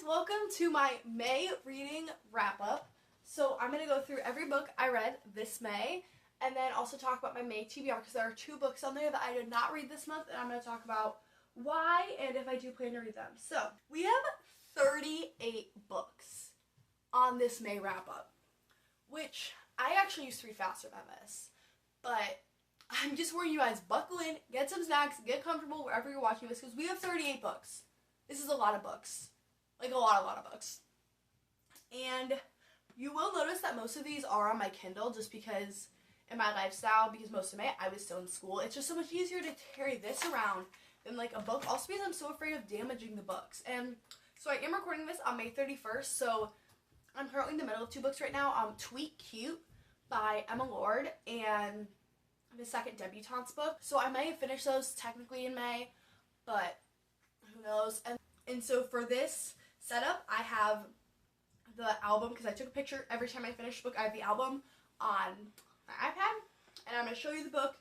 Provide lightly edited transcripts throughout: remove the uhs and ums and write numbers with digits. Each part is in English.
guys, welcome to my May reading wrap-up. So I'm going to go through every book I read this May and then also talk about my May TBR because there are 2 books on there that I did not read this month, and I'm going to talk about why and if I do plan to read them. So we have 38 books on this May wrap-up, which I actually used to read faster than this, but I'm just warning you guys, buckle in, get some snacks, get comfortable wherever you're watching this because we have 38 books. This is a lot of books. Like a lot of books. And you will notice that most of these are on my Kindle just because in my lifestyle, because most of May I was still in school, it's just so much easier to carry this around than like a book. Also because I'm so afraid of damaging the books. And so I am recording this on May 31st, so I'm currently in the middle of 2 books right now. Tweet Cute by Emma Lord and the second Debutante's book. So I may finish those technically in May, but who knows. And so for this setup, I have the album, because I took a picture every time I finish a book. I have the album on my iPad, and I'm going to show you the book,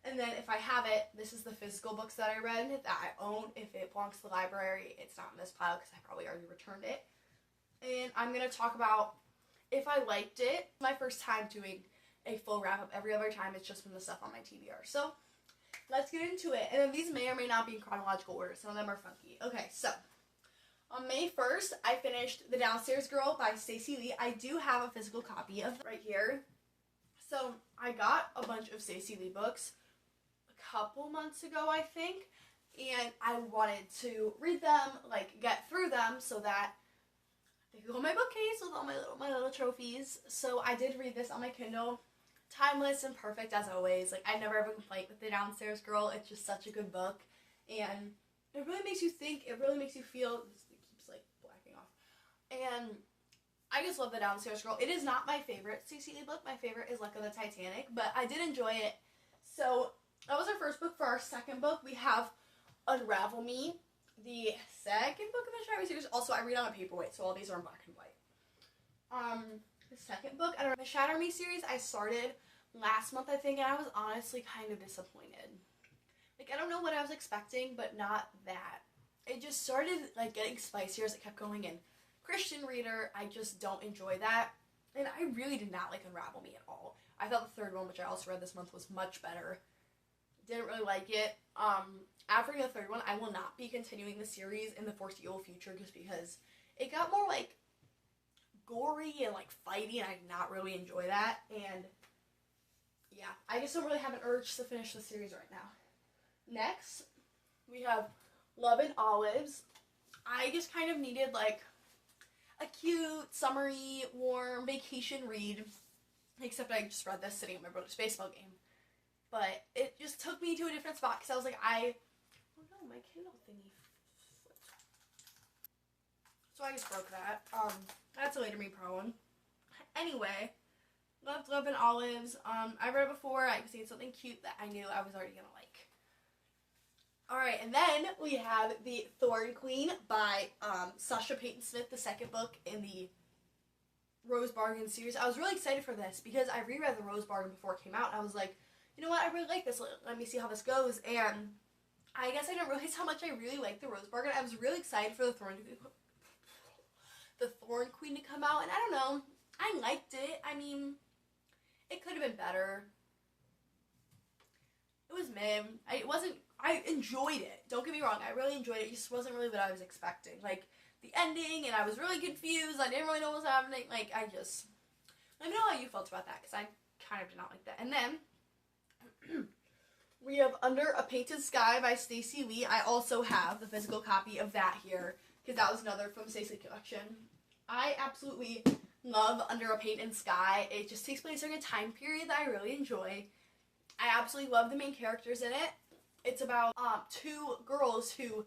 and then if I have it, this is the physical books that I read that I own. If it belongs to the library, it's not in this pile because I probably already returned it. And I'm going to talk about if I liked it. My first time doing a full wrap-up. Every other time it's just been the stuff on my TBR. So let's get into it. And then these may or may not be in chronological order. Some of them are funky. Okay, so on May 1st, I finished The Downstairs Girl by Stacey Lee. I do have a physical copy of it right here. So I got a bunch of Stacey Lee books a couple months ago, I think. And I wanted to read them, like get through them so that they could go on my bookcase with all my little trophies. So I did read this on my Kindle. Timeless and perfect as always. Like I never have a complaint with The Downstairs Girl. It's just such a good book. And it really makes you think. It really makes you feel. And I just love The Downstairs Girl. It is not my favorite Stacey Lee book. My favorite is Luck of the Titanic, but I did enjoy it. So that was our first book. For our second book, we have Unravel Me, the second book in the Shatter Me series. Also, I read on a paperweight, so all these are in black and white. The second book in the Shatter Me series, I started last month, I think, and I was honestly kind of disappointed. Like, I don't know what I was expecting, but not that. It just started, like, getting spicier as it kept going in. Christian reader, I just don't enjoy that, and I really did not like Unravel Me at all. I thought the third one, which I also read this month, was much better. Didn't really like it. After the third one, I will not be continuing the series in the foreseeable future just because it got more like gory and like fighty, and I did not really enjoy that. And yeah, I just don't really have an urge to finish the series right now. Next, we have Love and Olives. I just kind of needed like a cute, summery, warm vacation read. Except I just read this sitting at my brother's baseball game. But it just took me to a different spot because I was like, oh no, my Kindle thingy flipped. So I just broke that. That's a later me problem. Anyway, loved Love and Olives. I read it before. I seen something cute that I knew I was already gonna like. Alright, and then we have The Thorn Queen by Sasha Payton Smith, the second book in the Rose Bargain series. I was really excited for this because I reread the Rose Bargain before it came out, and I was like, you know what, I really like this. Let me see how this goes. And I guess I didn't realize how much I really liked the Rose Bargain. I was really excited for the Thorn Queen to come out, and I don't know, I liked it. I mean, it could have been better. It was meh. I enjoyed it. Don't get me wrong. I really enjoyed it. It just wasn't really what I was expecting. Like, the ending, and I was really confused. I didn't really know what was happening. Like, let me know how you felt about that, because I kind of did not like that. And then, we have Under a Painted Sky by Stacey Lee. I also have the physical copy of that here, because that was another from Stacey Lee collection. I absolutely love Under a Painted Sky. It just takes place during a time period that I really enjoy. I absolutely love the main characters in it. It's about 2 girls who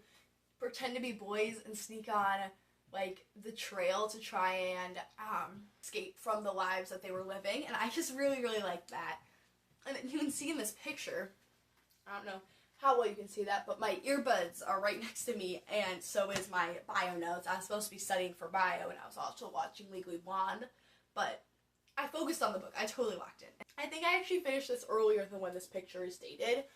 pretend to be boys and sneak on like the trail to try and escape from the lives that they were living, and I just really like that. And you can see in this picture, I don't know how well you can see that, but my earbuds are right next to me, and so is my bio notes. I was supposed to be studying for bio, and I was also watching Legally Blonde, but I focused on the book. I totally locked in. I think I actually finished this earlier than when this picture is dated.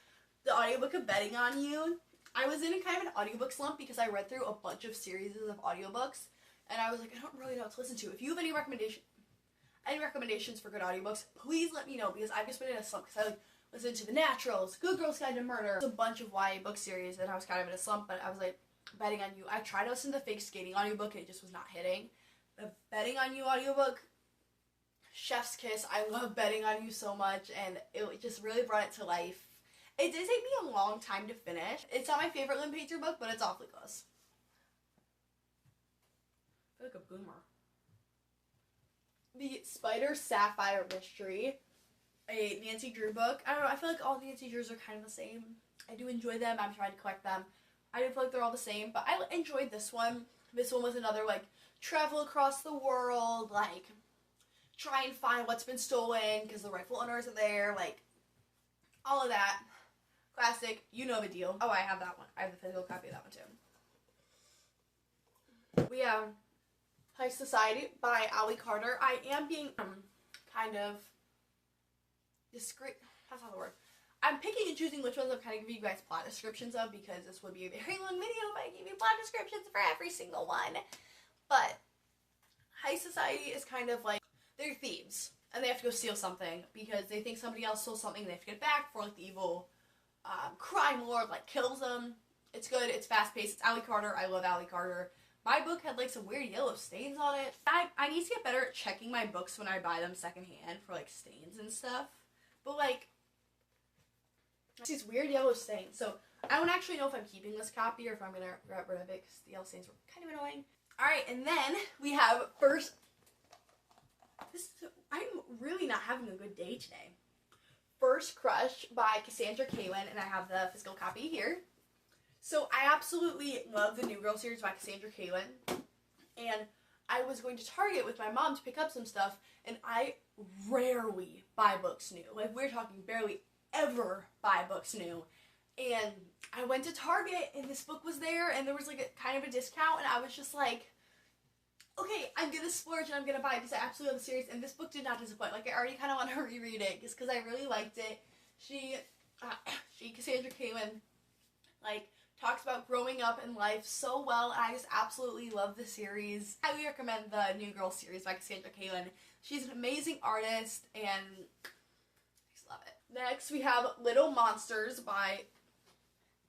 The audiobook of Betting on You. I was in a kind of an audiobook slump because I read through a bunch of series of audiobooks and I was like, I don't really know what to listen to. If you have any recommendations for good audiobooks, please let me know, because I've just been in a slump, because I like listened to The Naturals, Good Girls Guide to Murder, a bunch of YA book series, and I was kind of in a slump, but I was like, Betting on You. I tried to listen to the Fake Skating audiobook, and it just was not hitting. The Betting on You audiobook, Chef's Kiss, I love Betting on You so much, and it just really brought it to life. It did take me a long time to finish. It's not my favorite Lynn Painter book, but it's awfully close. I feel like a boomer. The Spider Sapphire Mystery, a Nancy Drew book. I don't know, I feel like all Nancy Drews are kind of the same. I do enjoy them. I'm trying to collect them. I do feel like they're all the same, but I enjoyed this one. This one was another, like, travel across the world, like, try and find what's been stolen because the rightful owners are there, like, all of that. Classic, you know the deal. Oh, I have that one. I have the physical copy of that one too. We have High Society by Ally Carter. I am being kind of discreet. That's not the word. I'm picking and choosing which ones I'm kind of giving you guys plot descriptions of, because this would be a very long video if I give you plot descriptions for every single one. But High Society is kind of like, they're thieves, and they have to go steal something because they think somebody else stole something and they have to get it back before, like, the evil crime lord, like, kills them. It's good, it's fast-paced, it's Ally Carter. I love Ally Carter. My book had, like, some weird yellow stains on it. I need to get better at checking my books when I buy them secondhand for, like, stains and stuff. But, like, these weird yellow stains. So I don't actually know if I'm keeping this copy or if I'm going to get rid of it, because the yellow stains were kind of annoying. Alright, and then we have I'm really not having a good day today. First Crush by Cassandra Caylin, and I have the physical copy here. So I absolutely love the New Girl series by Cassandra Caylin, and I was going to Target with my mom to pick up some stuff, and I rarely buy books new. Like, we're talking barely ever buy books new. And I went to Target, and this book was there, and there was, like, a kind of a discount, and I was just like, okay, I'm gonna splurge and I'm gonna buy it because I absolutely love the series, and this book did not disappoint. Like, I already kind of want to reread it just because I really liked it. Cassandra Caylin, like, talks about growing up in life so well, and I just absolutely love the series. I highly recommend the New Girl series by Cassandra Caylin. She's an amazing artist, and I just love it. Next, we have Little Monsters by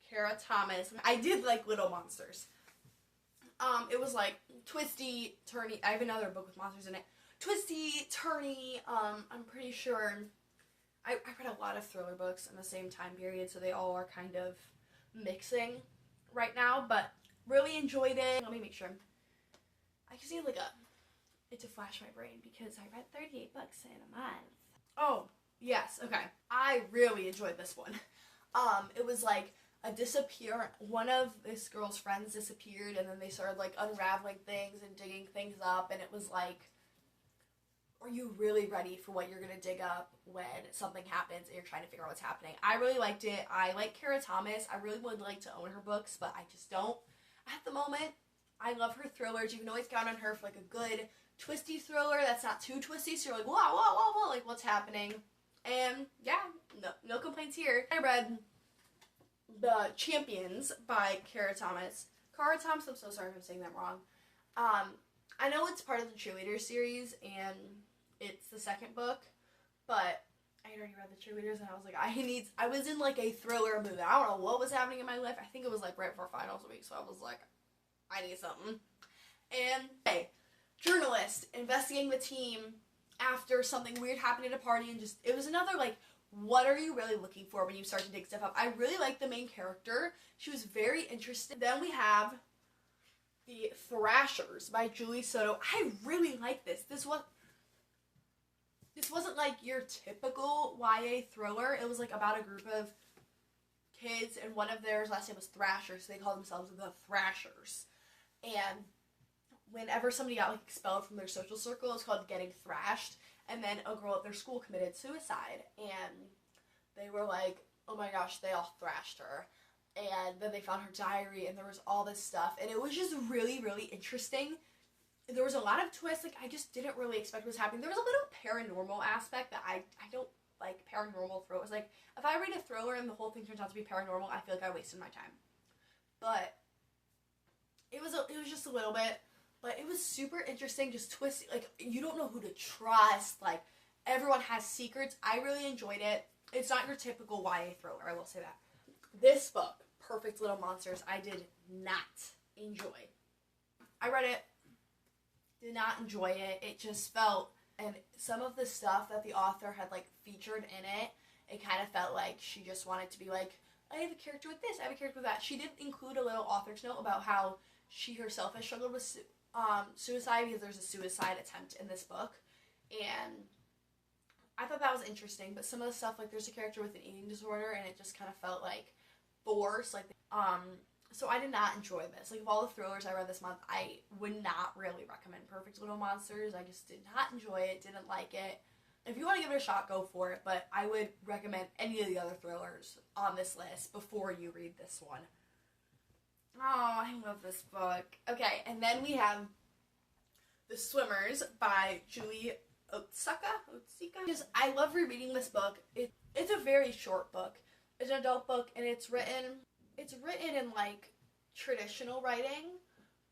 Kara Thomas. I did like Little Monsters. It was like twisty, turny. I have another book with monsters in it. Twisty, turny. I'm pretty sure. I read a lot of thriller books in the same time period, so they all are kind of mixing right now. But really enjoyed it. Let me make sure. I just need it to flash my brain because I read 38 books in a month. Oh yes, okay. I really enjoyed this one. It was like one of this girl's friends disappeared, and then they started, like, unraveling things and digging things up, and it was like, are you really ready for what you're gonna dig up when something happens and you're trying to figure out what's happening? I really liked it. I like Kara Thomas. I really would like to own her books, but I just don't at the moment. I love her thrillers. You can always count on her for, like, a good twisty thriller that's not too twisty, so you're like, whoa, whoa, whoa, whoa, like, what's happening? And yeah, no complaints here. I read The Champions by Kara Thomas. Kara Thomas, I'm so sorry if I'm saying that wrong. I know it's part of the Cheerleader series, and it's the second book, but I had already read the Cheerleaders, and I was like, I was in, like, a thriller mood. I don't know what was happening in my life. I think it was, like, right before finals week, so I was like, I need something. And, hey, journalist investigating the team after something weird happened at a party, and it was another, like, what are you really looking for when you start to dig stuff up? I really liked the main character. She was very interesting. Then we have The Thrashers by Julie Soto. I really like this. This wasn't like your typical YA thriller. It was like about a group of kids, and one of theirs last name was Thrasher, so they called themselves the Thrashers. And whenever somebody got, like, expelled from their social circle, it's called getting thrashed. And then a girl at their school committed suicide, and they were like, oh my gosh, they all thrashed her. And then they found her diary, and there was all this stuff, and it was just really, really interesting. There was a lot of twists. Like, I just didn't really expect what was happening. There was a little paranormal aspect that I don't like paranormal thrillers. Like, if I read a thriller and the whole thing turns out to be paranormal, I feel like I wasted my time. But it was just a little bit. But it was super interesting, just twisty. Like, you don't know who to trust. Like, everyone has secrets. I really enjoyed it. It's not your typical YA thriller, I will say that. This book, Perfect Little Monsters, I did not enjoy. I read it, did not enjoy it. It just felt, and some of the stuff that the author had, like, featured in it, it kind of felt like she just wanted to be like, I have a character with this, I have a character with that. She did include a little author's note about how she herself has struggled with suicide, because there's a suicide attempt in this book, and I thought that was interesting. But some of the stuff, like, there's a character with an eating disorder, and it just kind of felt like forced, like, so I did not enjoy this. Like, of all the thrillers I read this month, I would not really recommend Perfect Little Monsters. I just did not enjoy it, didn't like it. If you want to give it a shot, go for it, but I would recommend any of the other thrillers on this list before you read this one. Oh, I love this book. Okay, and then we have The Swimmers by Julie Otsuka. Because I love rereading this book. It's a very short book. It's an adult book, and it's written in, like, traditional writing,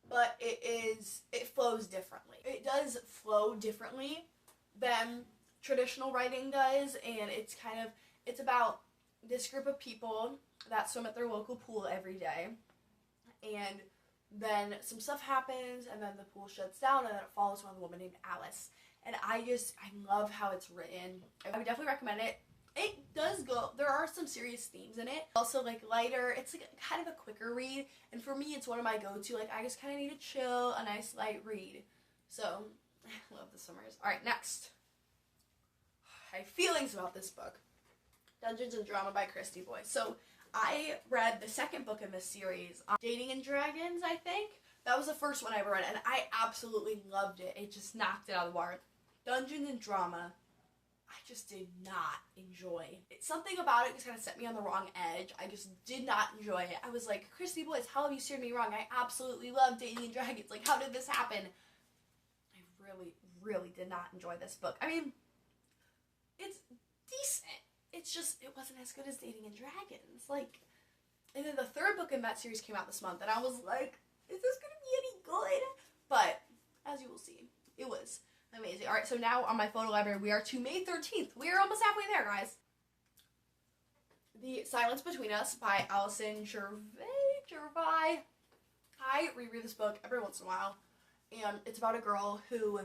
but it flows differently. It does flow differently than traditional writing does, and it's about this group of people that swim at their local pool every day, and then some stuff happens, and then the pool shuts down, and then it follows one woman named Alice. And I love how it's written. I would definitely recommend it. It does there are some serious themes in it. Also, like, lighter. It's, like, kind of a quicker read. And for me, it's one of my go-to. Like, I just kind of need to chill, a nice light read. So, I love The Swimmers. Alright, next. I have feelings about this book. Dungeons and Drama by Christy Boy. So, I read the second book in this series, Dating and Dragons, I think. That was the first one I ever read, and I absolutely loved it. It just knocked it out of the water. Dungeons and Drama, I just did not enjoy. Something about it just kind of set me on the wrong edge. I just did not enjoy it. I was like, Christy Boyce, how have you steered me wrong? I absolutely love Dating and Dragons. Like, how did this happen? I really, really did not enjoy this book. I mean, it's decent. It's just, it wasn't as good as Dating and Dragons. Like, and then the third book in that series came out this month, and I was like, is this gonna be any good? But, as you will see, it was amazing. Alright, so now on my photo library, we are to May 13th. We are almost halfway there, guys. The Silence Between Us by Alison Gervais. I reread this book every once in a while, and it's about a girl who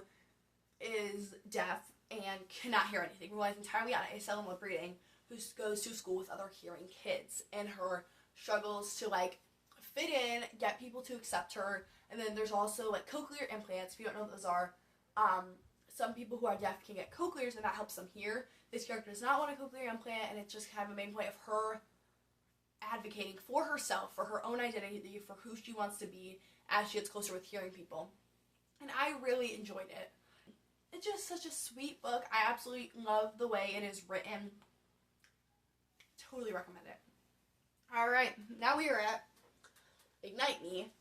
is deaf and cannot hear anything, relies entirely on ASL and lip reading, who goes to school with other hearing kids, and her struggles to, like, fit in, get people to accept her. And then there's also, like, cochlear implants. If you don't know what those are, some people who are deaf can get cochlears, and that helps them hear. This character does not want a cochlear implant, and it's just kind of a main point of her advocating for herself, for her own identity, for who she wants to be as she gets closer with hearing people. And I really enjoyed it. It's just such a sweet book. I absolutely love the way it is written. Totally recommend it. Alright, now we are at Ignite Me.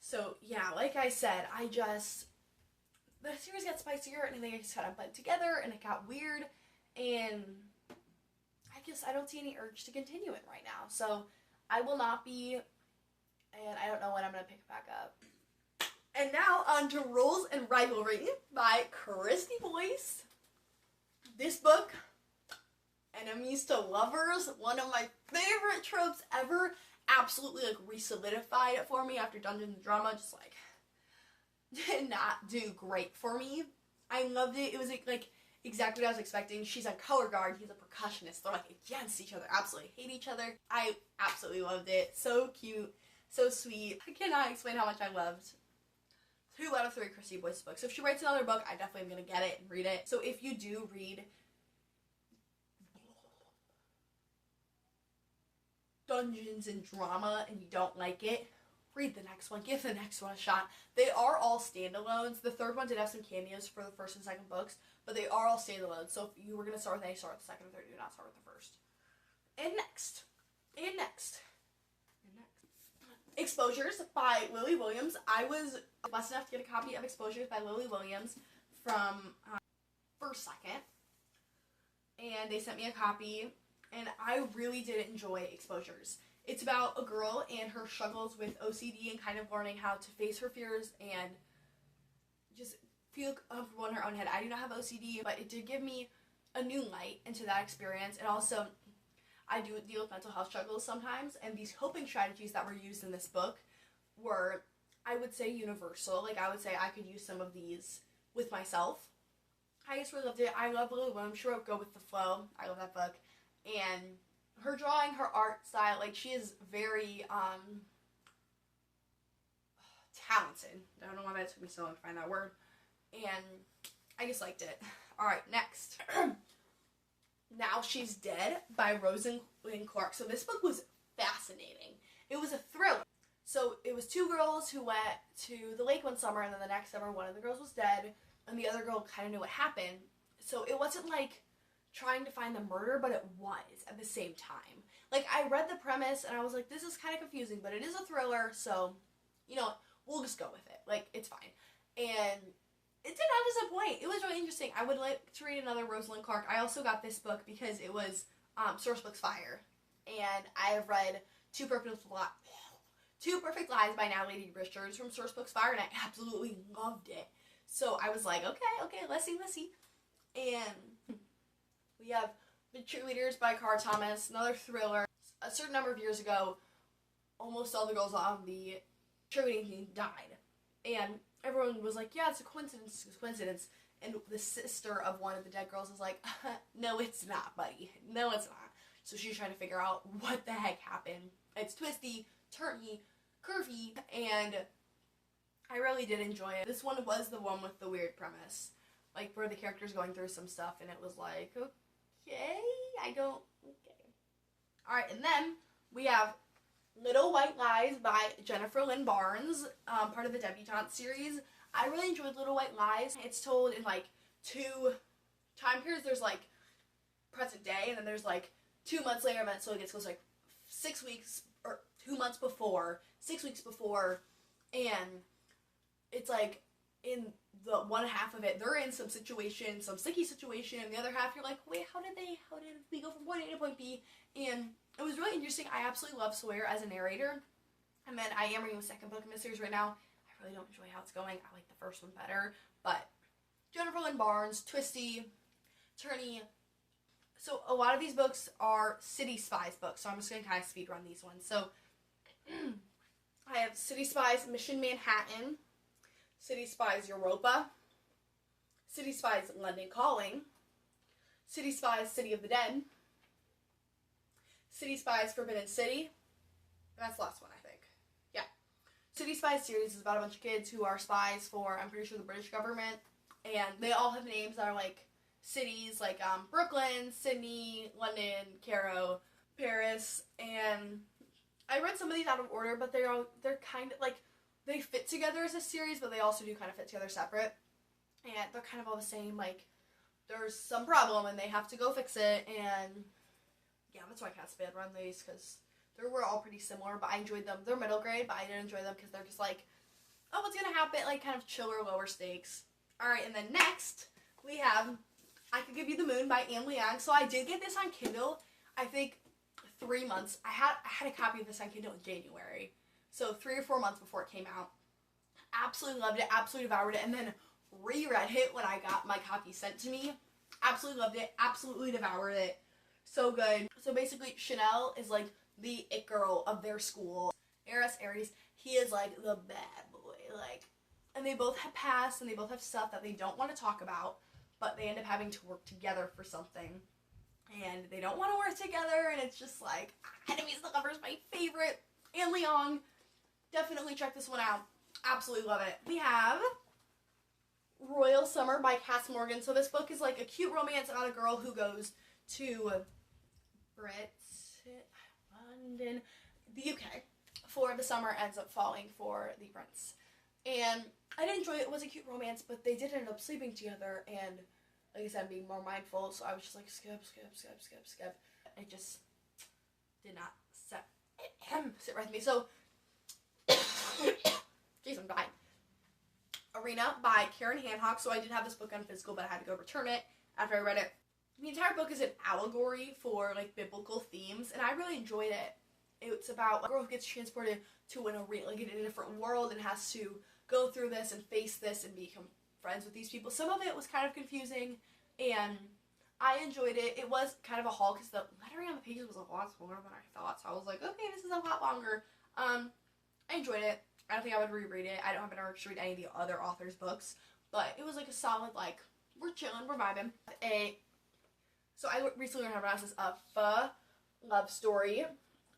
So, yeah, like I said, the series got spicier, and they just kind of blend together, and it got weird, and I don't see any urge to continue it right now. So, I will not be, and I don't know when I'm going to pick it back up. And now, on to Rules and Rivalry by Christy Boyce. This book, enemies to lovers, one of my favorite tropes ever, absolutely, like, re-solidified it for me after Dungeons and Drama, just, like, did not do great for me. I loved it. It was, like, exactly what I was expecting. She's on color guard, he's a percussionist. They're, like, against each other, absolutely hate each other. I absolutely loved it. So cute, so sweet. I cannot explain how much I loved 2 out of 3 Christy Boyce books. So if she writes another book, I definitely am going to get it and read it. So if you do read Dungeons and Drama and you don't like it, read the next one. Give the next one a shot. They are all standalones. The third one did have some cameos for the first and second books, but they are all standalones. So if you were going to start with A, start with the second and third. Do not start with the first. And next. Exposures by Lily Williams. I was blessed enough to get a copy of Exposures by Lily Williams from First Second, and they sent me a copy, and I really did enjoy Exposures. It's about a girl and her struggles with OCD and kind of learning how to face her fears and feel comfortable in her own head. I do not have OCD, but it did give me a new light into that experience. And also, I do deal with mental health struggles sometimes, and these coping strategies that were used in this book were, I would say, universal. Like, I would say I could use some of these with myself. I just really loved it. I love Lily Williams. She wrote Go With The Flow. I love that book. And her drawing, her art style, like, she is very talented. I don't know why that took me so long to find that word. And I just liked it. Alright, next. Now She's Dead by Rosalind Clark. So this book was fascinating. It was a thriller. So it was two girls who went to the lake one summer, and then the next summer one of the girls was dead, and the other girl kind of knew what happened. So it wasn't like trying to find the murder, but it was at the same time. Like, I read the premise, and I was like, this is kind of confusing, but it is a thriller, so, you know, we'll just go with it. Like, it's fine. And it did not disappoint. It was really interesting. I would like to read another Rosalind Clark. I also got this book because it was Sourcebooks Fire. And I have read Two Perfect Lies by Natalie D. Richards from Sourcebooks Fire, and I absolutely loved it. So I was like, okay, let's see. And we have The Cheerleaders by Cara Thomas, another thriller. A certain number of years ago, almost all the girls on the cheerleading team died. And everyone was like, yeah, it's a coincidence. And the sister of one of the dead girls is like, no, it's not, buddy. No, it's not. So she's trying to figure out what the heck happened. It's twisty, turny, curvy, and I really did enjoy it. This one was the one with the weird premise. Like, where the character's going through some stuff, and it was like, okay. Alright, and then we have Little White Lies by Jennifer Lynn Barnes, part of the Debutante series. I really enjoyed Little White Lies. It's told in, like, 2 time periods. There's, like, present day, and then there's, like, 2 months later, so it goes, like, 6 weeks, or 2 months before, 6 weeks before, and it's, like, in the one half of it, they're in some situation, some sticky situation, and the other half, you're like, wait, how did we go from point A to point B? And it was really interesting. I absolutely love Sawyer as a narrator. And then I am reading the second book in the series right now. I really don't enjoy how it's going. I like the first one better. But Jennifer Lynn Barnes, twisty, turny. So a lot of these books are City Spies books. So I'm just going to kind of speed run these ones. So I have City Spies Mission Manhattan, City Spies Europa, City Spies London Calling, City Spies City of the Dead, City Spies Forbidden City, and that's the last one, I think. Yeah. City Spies series is about a bunch of kids who are spies for, I'm pretty sure, the British government, and they all have names that are like cities, like Brooklyn, Sydney, London, Cairo, Paris, and I read some of these out of order, but they're kind of like, they fit together as a series, but they also do kind of fit together separate, and they're kind of all the same. Like, there's some problem, and they have to go fix it, and yeah, that's why I can't speed run these, because they were all pretty similar, but I enjoyed them. They're middle grade, but I didn't enjoy them because they're just like, oh, what's gonna happen? Like, kind of chiller, lower stakes. Alright, and then next, we have I Could Give You the Moon by Anne Liang. So I did get this on Kindle, I think 3 months. I had a copy of this on Kindle in January. So 3 or 4 months before it came out. Absolutely loved it, absolutely devoured it, and then reread it when I got my copy sent to me. Absolutely loved it, absolutely devoured it. So good. So basically, Chanel is like the it girl of their school. Aries, he is like the bad boy. Like, and they both have past, and they both have stuff that they don't want to talk about, but they end up having to work together for something. And they don't want to work together, and it's just like, Enemies to Lovers, my favorite. Anne Liang. Definitely check this one out. Absolutely love it. We have Royal Summer by Cass Morgan. So this book is like a cute romance about a girl who goes to London, the UK, for the summer, ends up falling for the prince. And I did enjoy it. It was a cute romance, but they did end up sleeping together, and like I said, being more mindful, so I was just like, skip. It just did not sit right with me. So, jeez, I'm dying. Arena by Karen Hancock. So I did have this book on physical, but I had to go return it after I read it. The entire book is an allegory for, like, biblical themes, and I really enjoyed it. It's about a girl who gets transported to an arena, like, in a different world, and has to go through this and face this and become friends with these people. Some of it was kind of confusing, and I enjoyed it. It was kind of a haul because the lettering on the pages was a lot smaller than I thought, so I was like, okay, this is a lot longer. I enjoyed it. I don't think I would reread it. I don't have an urge to read any of the other authors' books, but it was like a solid, like, we're chilling, we're vibing. So I recently learned how to pronounce this, Pho love story,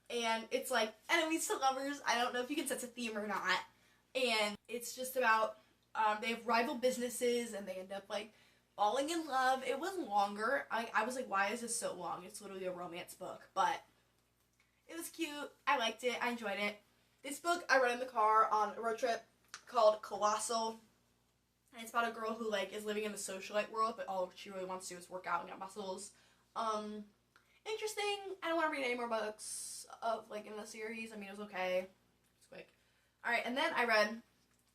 and it's like enemies to lovers. I don't know if you can sense a theme or not, and it's just about, they have rival businesses, and they end up, like, falling in love. It was longer. I was like, why is this so long? It's literally a romance book, but it was cute. I liked it. I enjoyed it. This book I read in the car on a road trip called Colossal. And it's about a girl who, like, is living in the socialite world, but all she really wants to do is work out and get muscles. Interesting. I don't want to read any more books of, like, in the series. I mean, it was okay. It's quick. Alright, and then I read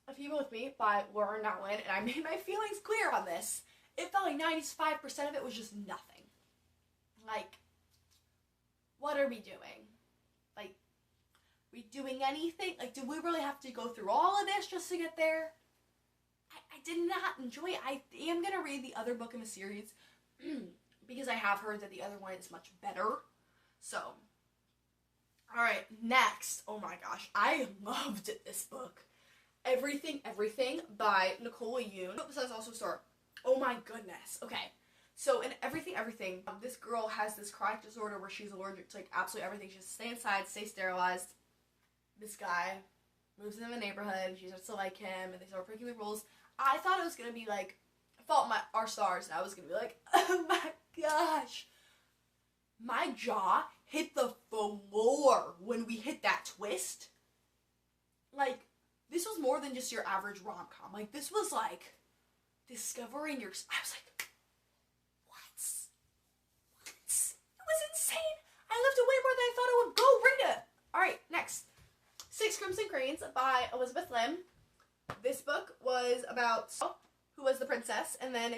A Fever with Me by Lauren Notlin, and I made my feelings clear on this. It felt like 95% of it was just nothing. Like, what are we doing? Like, we doing anything? Like, did we really have to go through all of this just to get there? I did not enjoy it. I am going to read the other book in the series because I have heard that the other one is much better. So, alright, next. Oh my gosh, I loved this book. Everything by Nicole Yoon. Besides also star. Oh my goodness. Okay. So in Everything, this girl has this chronic disorder where she's allergic to, like, absolutely everything. She has to stay inside, stay sterilized. This guy moves in the neighborhood, and she starts to like him, and they start breaking the rules. I thought it was going to be like Fault in Our Stars, and I was going to be like, oh my gosh. My jaw hit the floor when we hit that twist. Like, this was more than just your average rom-com. Like, this was like discovering your... I was like, what? It was insane. I loved it way more than I thought I would. Go read it. Alright, next. Six Crimson Cranes by Elizabeth Lim. This book was about who was the princess, and then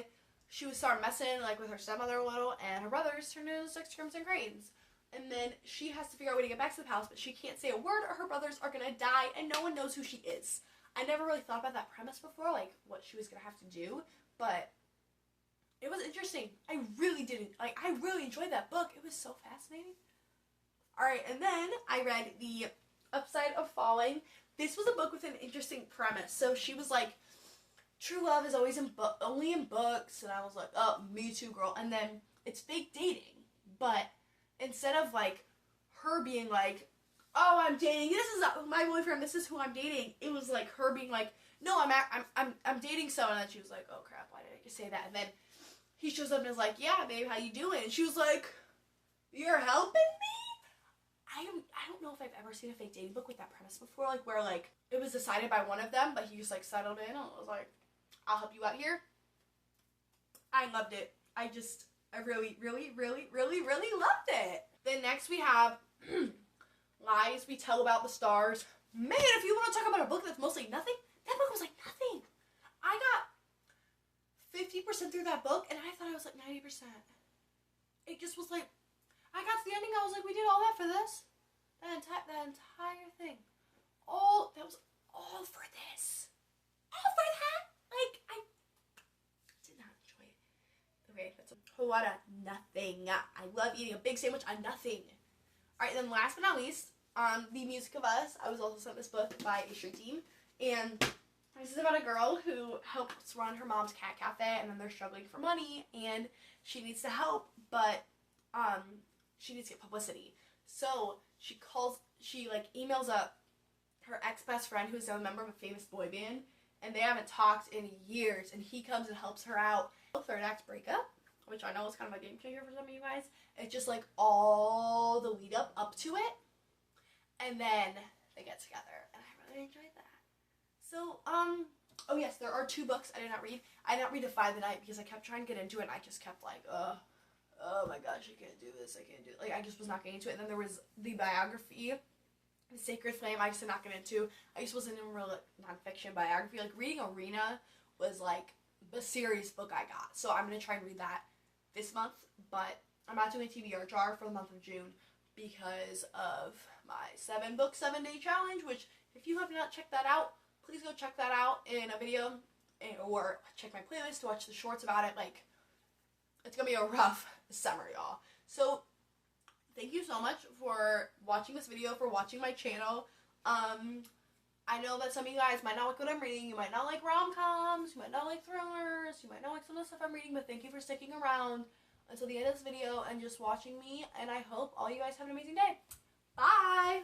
she would start messing, like, with her stepmother a little, and her brothers turned into Six Crimson Cranes. And then she has to figure out a way to get back to the palace, but she can't say a word or her brothers are gonna die, and no one knows who she is. I never really thought about that premise before, like, what she was gonna have to do, but it was interesting. I really enjoyed that book. It was so fascinating. Alright, and then I read The Upside of Falling. This was a book with an interesting premise. So she was like, true love is always only in books, and I was like, oh, me too, girl. And then it's fake dating, but instead of, like, her being like, oh, I'm dating, this is my boyfriend, this is who I'm dating, it was like her being like, no, I'm dating someone. And then she was like, oh crap, why did I just say that? And then he shows up and is like, yeah, babe, how you doing? And she was like, you're helping me? I don't know if I've ever seen a fake dating book with that premise before, like, where, like, it was decided by one of them, but he just, like, settled in and was like, I'll help you out here. I loved it. I really, really, really, really, really loved it. Then next we have Lies We Tell About the Stars. Man, if you want to talk about a book that's mostly nothing, that book was like nothing. I got 50% through that book, and I thought I was like 90%. It just was like, I got to the ending, I was like, we did all that for this? That entire thing. That was all for this. All for that? Like, I did not enjoy it. Okay, that's a whole lot of nothing. I love eating a big sandwich on nothing. Alright, then last but not least, The Music of Us. I was also sent this book by a street team, and this is about a girl who helps run her mom's cat cafe, and then they're struggling for money, and she needs to help, but she needs to get publicity. So she emails up her ex-best friend who's a member of a famous boy band, and they haven't talked in years, and he comes and helps her out. Third act breakup, which I know is kind of a game changer for some of you guys. It's just like all the lead up to it, and then they get together, and I really enjoyed that. So, oh yes, there are 2 books I did not read. I did not read Defy the Night because I kept trying to get into it, and I just kept like, oh my gosh, I can't do this, I can't do it. Like, I just was not getting into it. And then there was the biography, The Sacred Flame, I just did not get into. I just wasn't in real, like, nonfiction biography. Like, reading Arena was, like, the serious book I got. So I'm going to try and read that this month. But I'm not doing a TBR jar for the month of June because of my 7-book, 7-day challenge, which, if you have not checked that out, please go check that out in a video or check my playlist to watch the shorts about it. Like, it's gonna be a rough summer, y'all. So thank you so much for watching this video, for watching my channel. I know that some of you guys might not like what I'm reading. You might not like rom-coms, you might not like thrillers, you might not like some of the stuff I'm reading, but thank you for sticking around until the end of this video and just watching me, and I hope all you guys have an amazing day. Bye!